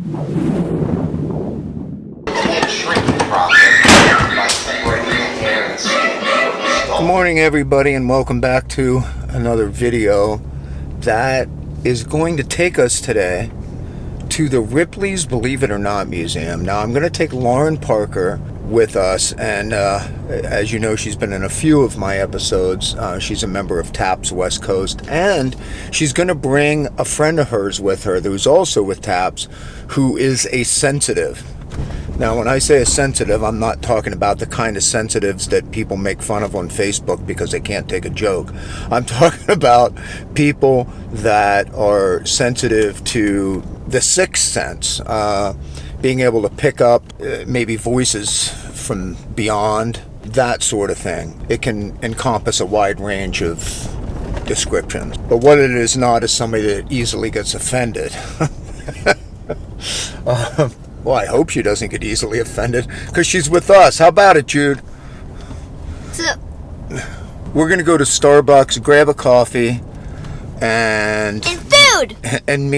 Good morning, everybody, and welcome back to another video that is going to take us today to the Ripley's Believe It or Not Museum. Now, I'm going to take Lauren Parker with us, and as you know, she's been in a few of my episodes. She's a member of T.A.P.S West Coast, and she's going to bring a friend of hers with her who's also with T.A.P.S, who is a sensitive. Now, when I say a sensitive, I'm not talking about the kind of sensitives that people make fun of on Facebook because they can't take a joke. I'm talking about people that are sensitive to the sixth sense, being able to pick up maybe voices from beyond, that sort of thing. It can encompass a wide range of descriptions. But what it is not is somebody that easily gets offended. Well, I hope she doesn't get easily offended, because she's with us. How about it, Jude? We're going to go to Starbucks, grab a coffee, and food! And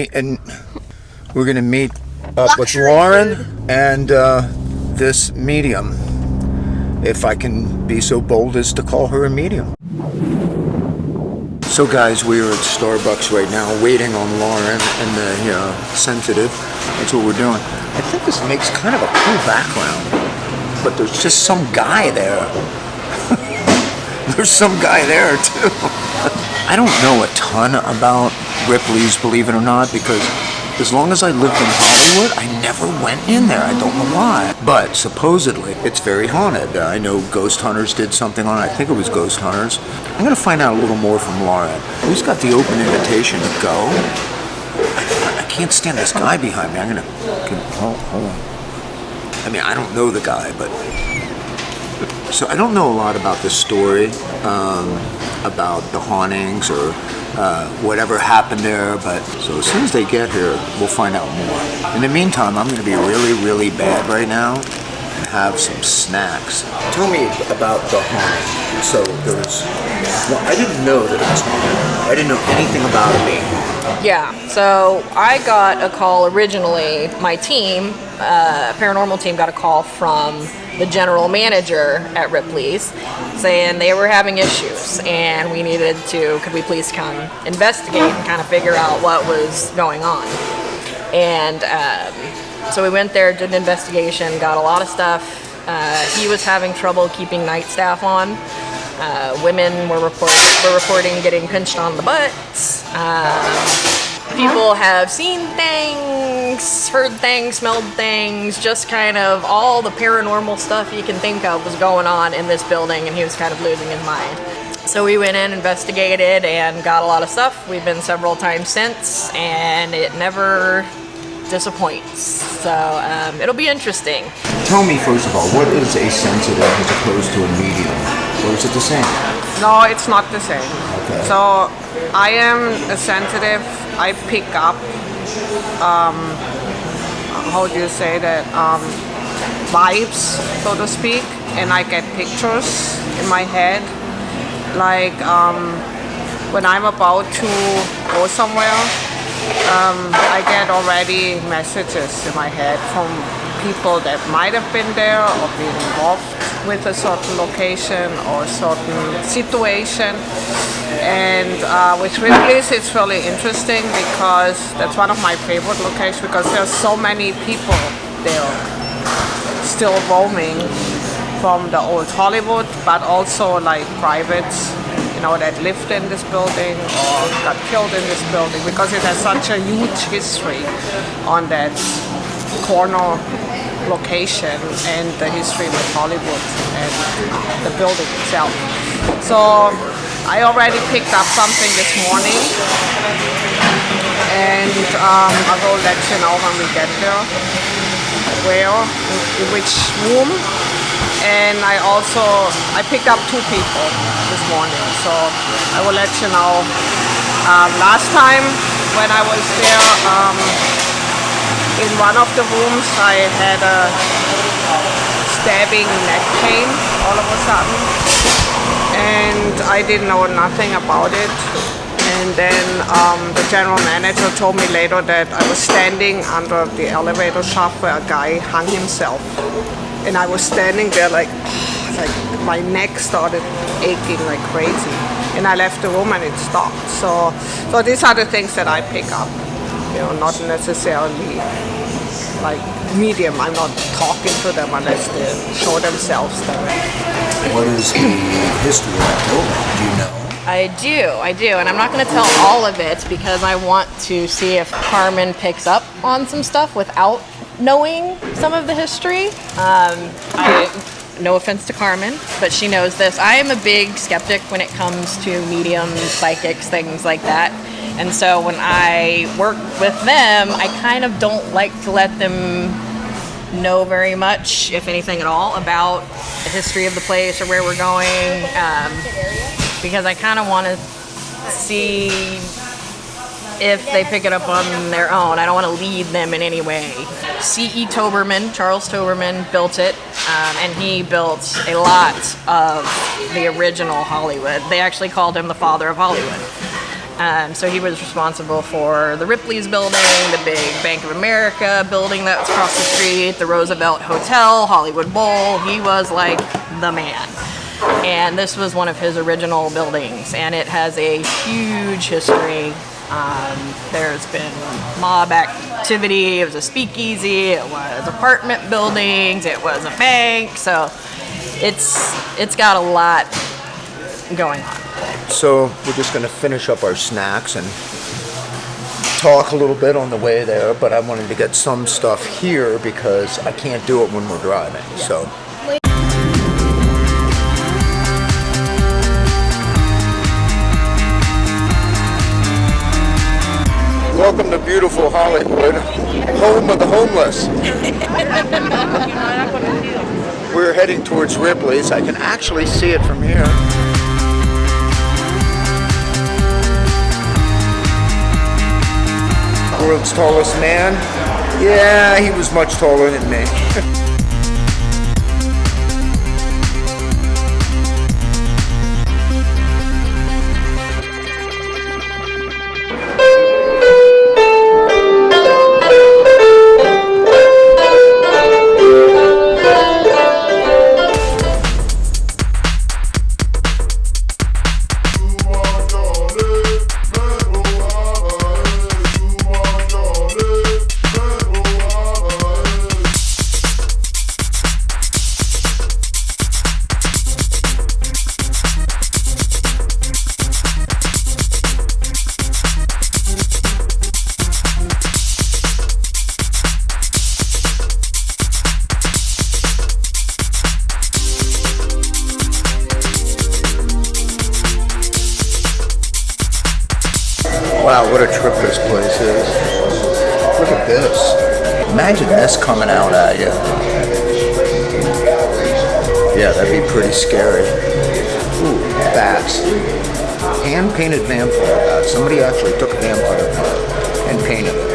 we're going to meet up with Lauren and this medium, if I can be so bold as to call her a medium. So guys, we are at Starbucks right now, waiting on Lauren and the sensitive. That's what we're doing. I think this makes kind of a cool background, but there's just some guy there. There's some guy there too. I don't know a ton about Ripley's, believe it or not, because as long as I lived in Hollywood, I never went in there. I don't know why. But supposedly, it's very haunted. I know Ghost Hunters did something on it. I think it was Ghost Hunters. I'm going to find out a little more from Lauren. Who's got the open invitation to go? I can't stand this guy behind me. Hold on. I mean, I don't know the guy, but... So I don't know a lot about this story, about the hauntings or whatever happened there, but so as soon as they get here, we'll find out more. In the meantime, I'm going to be really, really bad right now and have some snacks. Tell me about the haunting. So I didn't know that it was haunted. I didn't know anything about it being haunted. Yeah, so I got a call originally, my team, paranormal team got a call from the general manager at Ripley's saying they were having issues and we needed to, could we please come investigate and kind of figure out what was going on. And so we went there, did an investigation, got a lot of stuff. He was having trouble keeping night staff on. Women were reporting getting pinched on the butts. People have seen things, heard things, smelled things, just kind of all the paranormal stuff you can think of was going on in this building, and he was kind of losing his mind. So we went in, investigated, and got a lot of stuff. We've been several times since, and it never disappoints. So it'll be interesting. Tell me, first of all, what is a sensitive as opposed to a medium? Or is it the same? No, it's not the same. Okay. So I am a sensitive. I pick up, how do you say that, vibes, so to speak, and I get pictures in my head. Like when I'm about to go somewhere, I get already messages in my head from people that might have been there or been involved with a certain location or a certain situation. And with Ripley's, it's really interesting because that's one of my favorite locations, because there's so many people there still roaming from the old Hollywood, but also like privates, that lived in this building or got killed in this building, because it has such a huge history on that corner location and the history with Hollywood and the building itself. So I already picked up something this morning, and I will let you know when we get there, where, in which room. And I picked up 2 people this morning, so I will let you know. Last time when I was there, in one of the rooms I had a stabbing neck pain all of a sudden, and I didn't know nothing about it. And then the general manager told me later that I was standing under the elevator shaft where a guy hung himself. And I was standing there like my neck started aching like crazy. And I left the room and it stopped. So these are the things that I pick up. You know, not necessarily like medium. I'm not talking to them unless they show themselves there. What is the history of that building? Do you know? I do, and I'm not going to tell all of it because I want to see if Carmen picks up on some stuff without knowing some of the history. No offense to Carmen, but she knows this. I am a big skeptic when it comes to mediums, psychics, things like that. And so when I work with them, I kind of don't like to let them know very much, if anything at all, about the history of the place or where we're going, because I kind of want to see if they pick it up on their own. I don't want to lead them in any way. C.E. Toberman, Charles Toberman, built it, and he built a lot of the original Hollywood. They actually called him the father of Hollywood. So he was responsible for the Ripley's building, the big Bank of America building that was across the street, the Roosevelt Hotel, Hollywood Bowl. He was like the man. And this was one of his original buildings, and it has a huge history. There's been mob activity, it was a speakeasy, it was apartment buildings, it was a bank, so it's got a lot going on. So we're just going to finish up our snacks and talk a little bit on the way there, but I wanted to get some stuff here because I can't do it when we're driving. Yeah. So. Welcome to beautiful Hollywood, home of the homeless. We're heading towards Ripley's. I can actually see it from here. World's tallest man? Yeah, he was much taller than me. Wow, what a trip this place is. Look at this. Imagine this coming out at you. Yeah, that'd be pretty scary. Ooh, bats. Hand-painted vampire bats. Somebody actually took a vampire bat and painted it.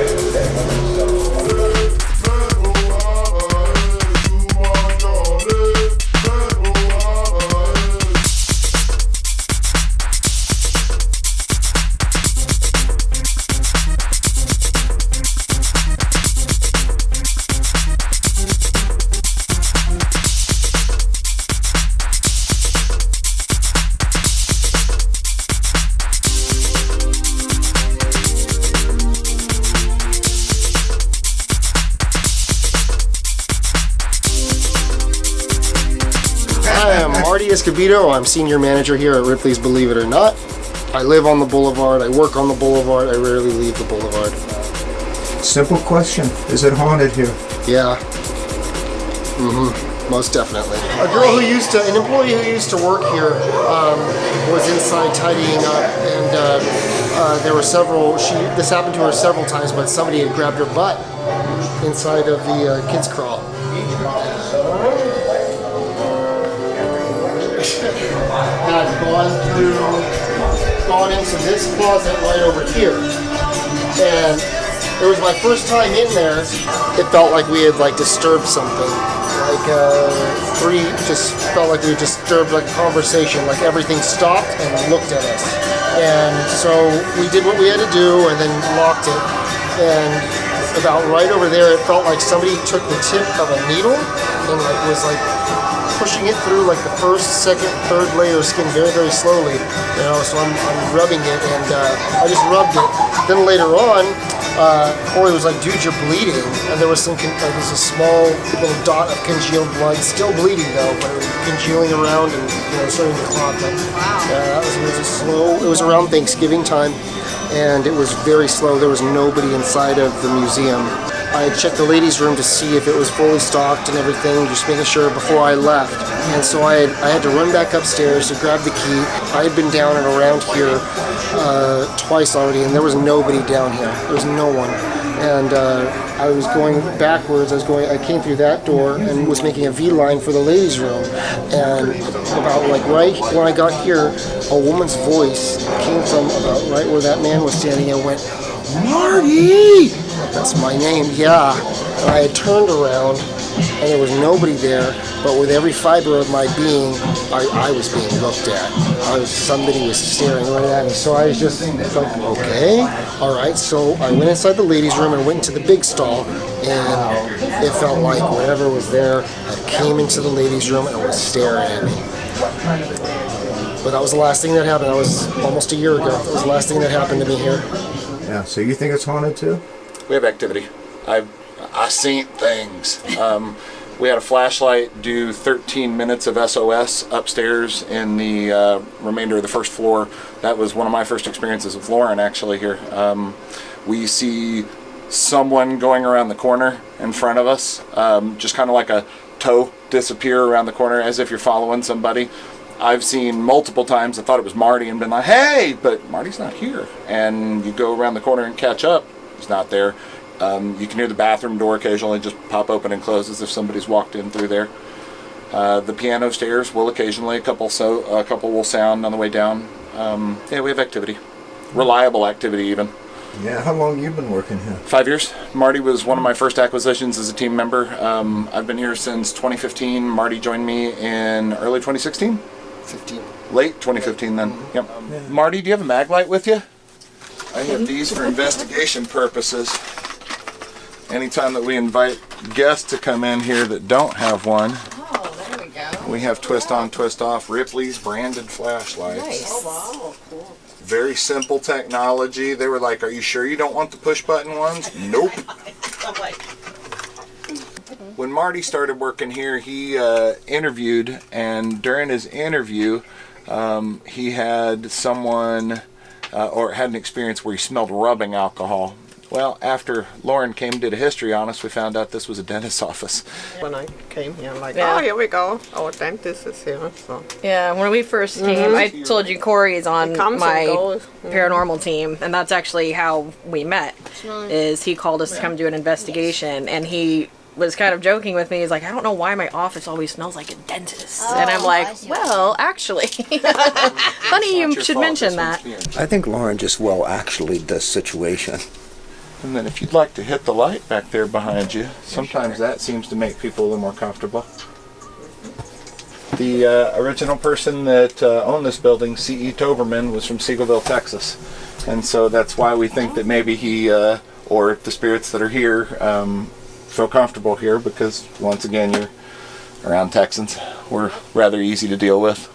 Marty Escobedo. I'm senior manager here at Ripley's Believe It or Not. I live on the boulevard, I work on the boulevard, I rarely leave the boulevard. Simple question, is it haunted here? Yeah. Most definitely. An employee who used to work here was inside tidying up, and there were this happened to her several times, but somebody had grabbed her butt inside of the kids' crawl. Had gone into this closet right over here, and it was my first time in there. It felt like we had disturbed something, just felt like we had disturbed a conversation, like everything stopped and looked at us. And so we did what we had to do and then locked it. And about right over there, it felt like somebody took the tip of a needle and like was like pushing it through like the first, second, third layer of skin very, very slowly. You know, so I'm rubbing it, and I just rubbed it. Then later on, Cory was like, "Dude, you're bleeding," and there was some there was a small little dot of congealed blood, still bleeding though, but it was congealing around and starting to clot. But that was really slow. It was around Thanksgiving time, and it was very slow. There was nobody inside of the museum. I checked the ladies' room to see if it was fully stocked and everything, just making sure before I left. And so I had to run back upstairs to grab the key. I had been down and around here twice already, and there was nobody down here. There was no one. And I was going backwards. I came through that door and was making a V line for the ladies' room. And about like right when I got here, a woman's voice came from about right where that man was standing and went, "Marty!" That's my name, yeah. And I had turned around, and there was nobody there, but with every fiber of my being, I was being looked at. Somebody was staring right at me, so I was just like, okay, all right. So I went inside the ladies' room and went into the big stall, and it felt like whatever was there had came into the ladies' room and was staring at me. But that was the last thing that happened. That was almost a year ago. That was the last thing that happened to me here. Yeah, so you think it's haunted too? We have activity. I seen things. We had a flashlight do 13 minutes of SOS upstairs in the remainder of the first floor. That was one of my first experiences with Lauren actually here. We see someone going around the corner in front of us, just kind of like a toe disappear around the corner as if you're following somebody. I've seen multiple times, I thought it was Marty and been like, "Hey," but Marty's not here. And you go around the corner and catch up, he's not there. You can hear the bathroom door occasionally just pop open and close as if somebody's walked in through there. The piano stairs will occasionally, a couple will sound on the way down. Yeah, we have activity. Reliable activity even. Yeah, how long you been working here? 5 years. Marty was one of my first acquisitions as a team member. I've been here since 2015. Marty joined me in early 2016? 15. Late 2015 then. Yep. Marty, do you have a mag light with you? I have these for investigation purposes. Anytime that we invite guests to come in here that don't have one, Oh, there we go. we have twist on, twist off Ripley's branded flashlights. Nice. Oh, wow, cool. Very simple technology. They were like, "Are you sure you don't want the push button ones?" Nope. When Marty started working here, he interviewed, and during his interview, he had someone or had an experience where he smelled rubbing alcohol. Well, after Lauren came and did a history on us, we found out this was a dentist's office. When I came here, I'm like, Yeah. oh, here we go. Our dentist is here. So Yeah, when we first came, I told you Cory is on It comes and my goes. paranormal team, and that's actually how we met. Nice. Is he called us to come do an investigation, and he was kind of joking with me. He's like, "I don't know why my office always smells like a dentist," and I'm Oh, like, I see. "Well, actually, funny you should mention that." I think Lauren just actually this situation. And then if you'd like to hit the light back there behind you, sometimes that seems to make people a little more comfortable. The original person that owned this building, C.E. Toberman, was from Seagoville, Texas. And so that's why we think that maybe he, or the spirits that are here, feel comfortable here, because once again, you're around Texans. We're rather easy to deal with.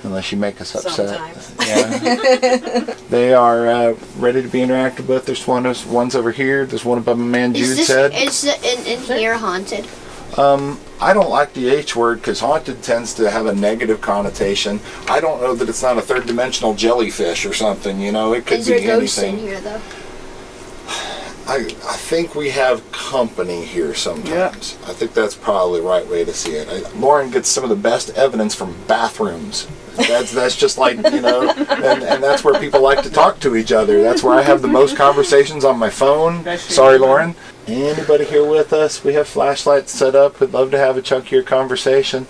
Unless you make us upset. Sometimes. Yeah. They are ready to be interacted with. There's one's over here. There's one above my man Jude said. Is in here haunted? I don't like the H word because haunted tends to have a negative connotation. I don't know that it's not a third dimensional jellyfish or something, you know, it could Is be there ghosts anything. in here though? I think we have company here sometimes. I think that's probably the right way to see it. Lauren gets some of the best evidence from bathrooms. That's just like, you know, and that's where people like to talk to each other. That's where I have the most conversations on my phone. Sorry, Lauren. Anybody here with us? We have flashlights set up. We'd love to have a chunkier conversation.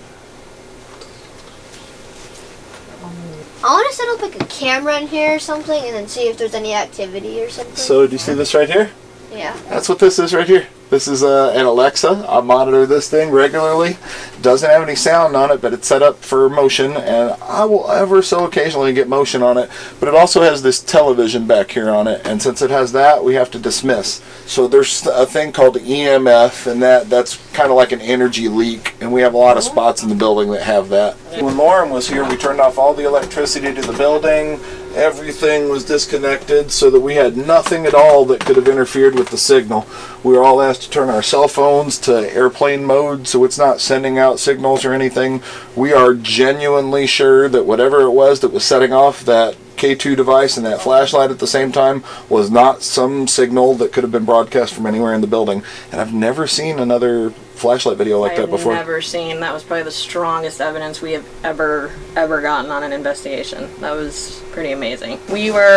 I want to set up like a camera in here or something, and then see if there's any activity or something. So do you see this right here? Yeah. That's what this is right here. This is an Alexa. I monitor this thing regularly. Doesn't have any sound on it, but it's set up for motion, and I will ever so occasionally get motion on it. But it also has this television back here on it, and since it has that, we have to dismiss. So there's a thing called EMF, and that's kind of like an energy leak, and we have a lot of spots in the building that have that. When Lauren was here, we turned off all the electricity to the building. Everything was disconnected so that we had nothing at all that could have interfered with the signal. We were all asked to turn our cell phones to airplane mode so it's not sending out signals or anything. We are genuinely sure that whatever it was that was setting off that K2 device and that flashlight at the same time was not some signal that could have been broadcast from anywhere in the building. And I've never seen another flashlight video like that before. I've never seen. That was probably the strongest evidence we have ever gotten on an investigation. That was pretty amazing.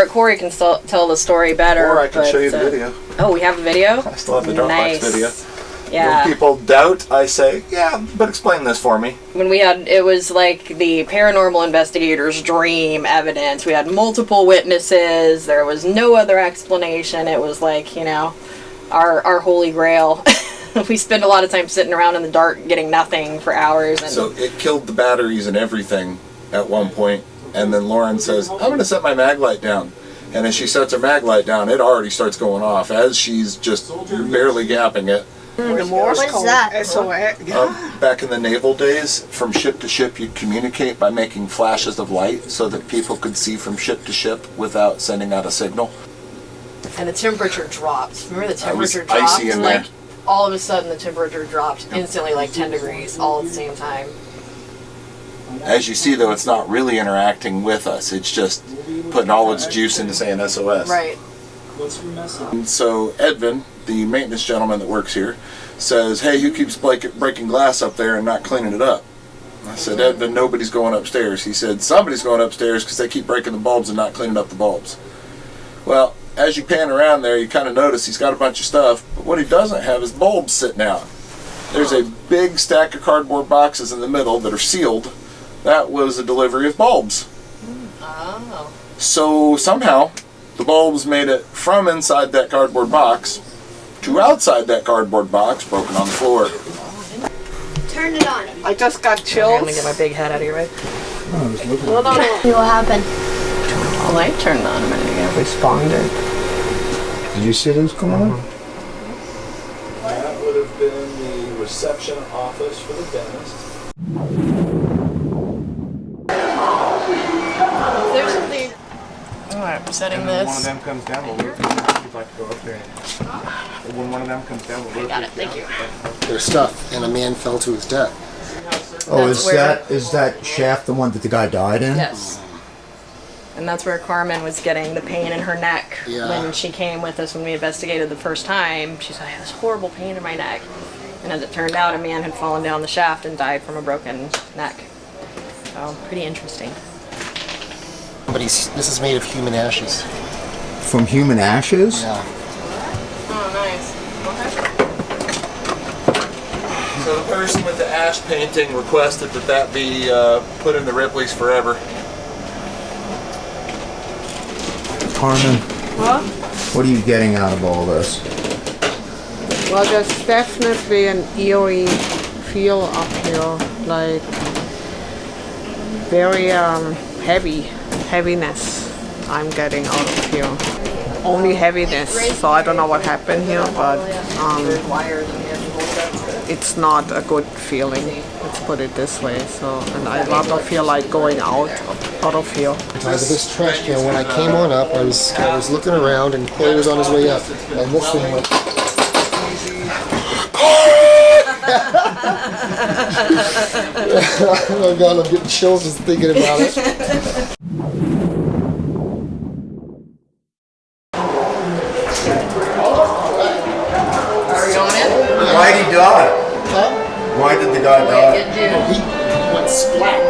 Cory can still tell the story better. Or I can show you the video. Oh, we have a video? I still have the Dropbox video. Yeah. When people doubt, I say, yeah, but explain this for me. When it was like the paranormal investigator's dream evidence. We had multiple witnesses. There was no other explanation. It was like, our holy grail. We spend a lot of time sitting around in the dark getting nothing for hours. And so it killed the batteries and everything at one point. And then Lauren says, I'm going to set my mag light down. And as she sets her mag light down, it already starts going off as she's just barely gapping it. What is that? Back in the naval days, from ship to ship, you'd communicate by making flashes of light so that people could see from ship to ship without sending out a signal. And the temperature dropped. Remember the temperature It was icy dropped? in there. Like, all of a sudden the temperature dropped instantly, like 10 degrees, all at the same time. As you see, though, it's not really interacting with us. It's just putting all its juice into saying SOS. Right. And so Edvin, the maintenance gentleman that works here, says, hey, who keeps breaking glass up there and not cleaning it up? I said, Edvin, nobody's going upstairs. He said, somebody's going upstairs because they keep breaking the bulbs and not cleaning up the bulbs. Well, as you pan around there, you kind of notice he's got a bunch of stuff, but what he doesn't have is bulbs sitting out. There's a big stack of cardboard boxes in the middle that are sealed. That was a delivery of bulbs. Oh. So somehow, the bulbs made it from inside that cardboard box to outside that cardboard box, broken on the floor. Turn it on. I just got I'm chills. gonna get my big head out of here, right? Hold on. See what happened. The light turned on a minute ago. Responded. Did you see those come on? That would have been the reception office for the dentist. There's something. Alright, I'm setting this. One of them comes down, we'll look. If you'd like to go up there. When one of them comes down, we'll look. Got it, thank you. Their stuff, and a man fell to his death. Oh, That's is that shaft the one that the guy died in? Yes. And that's where Carmen was getting the pain in her neck Yeah. when she came with us when we investigated the first time. She said, I have this horrible pain in my neck. And as it turned out, a man had fallen down the shaft and died from a broken neck. So, pretty interesting. But this is made of human ashes. From human ashes? Yeah. Oh, nice. So the person with the ash painting requested that be put in the Ripley's forever. Carmen, What? what are you getting out of all this? Well, there's definitely an eerie feel up here, like very heaviness I'm getting out of here. Only heaviness, so I don't know what happened here, but it's not a good feeling, let's put it this way. So, and I rather feel like going out of here. Out of this trash can, when I came on up, I was looking around, and Cory was on his way up, and this thing went. Oh God, I'm getting chills just thinking about it. Are we going in? Why'd he die? Huh? Why did the guy die? He went splat.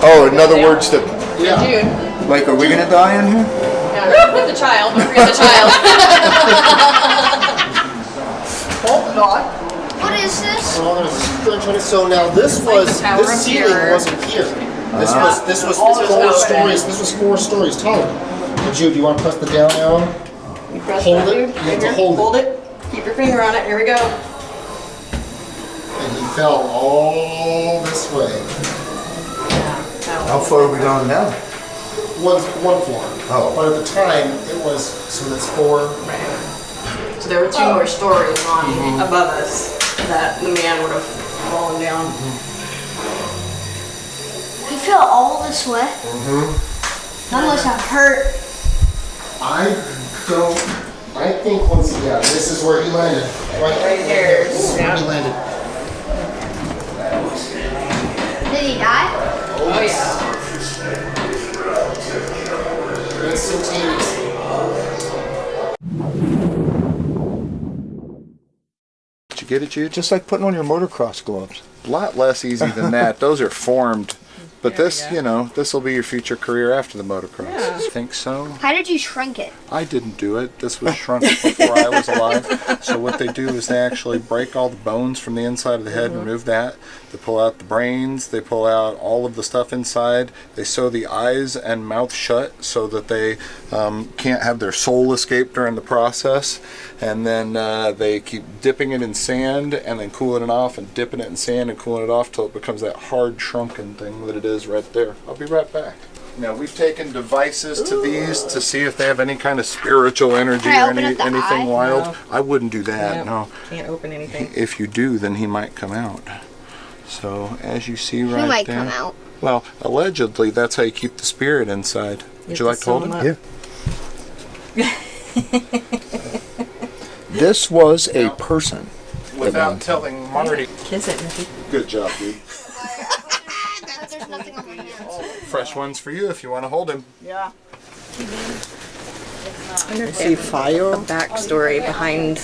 Oh, in other words, Yeah. June. like, are we gonna die in here? Yeah, with the child. Don't forget the child. Hope not. What is this? So now this was Tower this of ceiling Terror. wasn't here. This was 4 stories. This was 4 stories taller. Now, Jude, do you want to press the down arrow? You press Hold that, it. dude? You have to Here, hold it. Hold it. Keep your finger on it. Here we go. And he fell all this way. How far are we going now? One floor. Oh. But at the time, it was, so that's 4. Right. So there were 2 more stories on above us that the man would have fallen down. He fell all this way. That must have hurt. I think once, yeah, this is where he landed. Right here. This is where he landed. Did he die? Oh yeah. Instantaneous. Did you get it, Jude? Just like putting on your motocross gloves. A lot less easy than that. Those are formed. But this, you know, this will be your future career after the motocross. I think so. How did you shrink it? I didn't do it. This was shrunk before I was alive. So what they do is they actually break all the bones from the inside of the head, remove that. They pull out the brains. They pull out all of the stuff inside. They sew the eyes and mouth shut so that they can't have their soul escape during the process. And then they keep dipping it in sand and then cooling it off and dipping it in sand and cooling it off till it becomes that hard shrunken thing that it is right there. I'll be right back. Now we've taken devices to these to see if they have any kind of spiritual energy Can I or open up the eye? anything wild. No. I wouldn't do that. Yep. No. Can't open anything. If you do, then he might come out. So as you see right He might there. come out. Well, allegedly that's how you keep the spirit inside. Would you like to hold him? Yeah. This was a person. Without telling Marty. Kiss it, Ricky. Good job, dude. There's nothing on my hands. Fresh ones for you if you want to hold him. Yeah. I See fire. backstory behind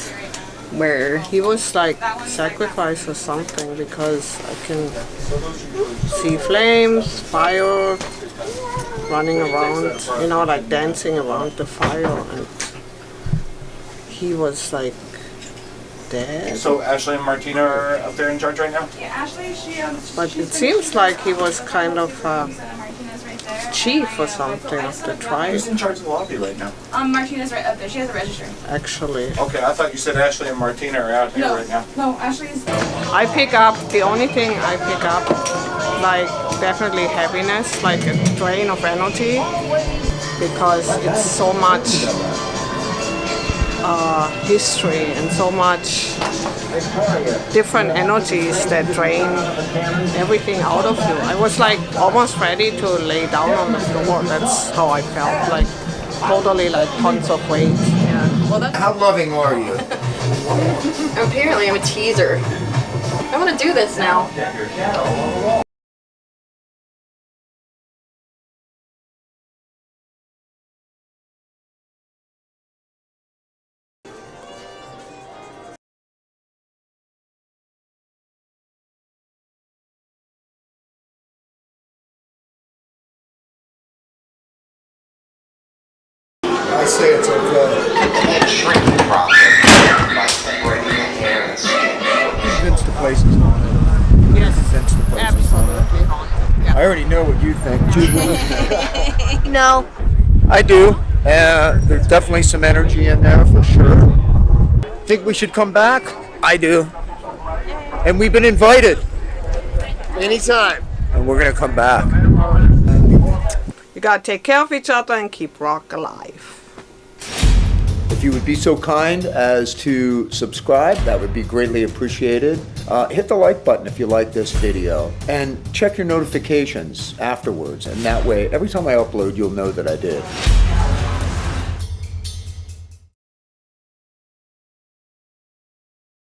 where He was like sacrificed or something because I can see flames, fire, running around, you know, like dancing around the fire, and he was like dead. So Ashley and Martina are up there in charge right now? Yeah, Ashley, But it seems like he was kind of Martina's right there. chief or something of the tribe, Who's in charge of the lobby right now? Martina's right up there. She has a register. actually. Okay, I thought you said Ashley and Martina are out here right now. No, Ashley's. I pick up, the only thing I pick up, like definitely heaviness, like a drain of energy, because it's so much history and so much different energies that drain everything out of you. I was like almost ready to lay down on the floor. That's how I felt, like totally like tons of weight. well, that's How loving are you? apparently I'm a teaser. I want to do this now. I say it's okay. Shrinking process by separating the hair and skin. Convince the place is haunted. Yes, Convince the place is haunted. absolutely haunted. Yeah. I already know what you think. No. I do. There's definitely some energy in there for sure. Think we should come back? I do. And we've been invited. Anytime. And we're gonna come back. You gotta take care of each other and keep rock alive. If you would be so kind as to subscribe, that would be greatly appreciated. Hit the like button if you like this video, and check your notifications afterwards, and that way every time I upload you'll know that I did.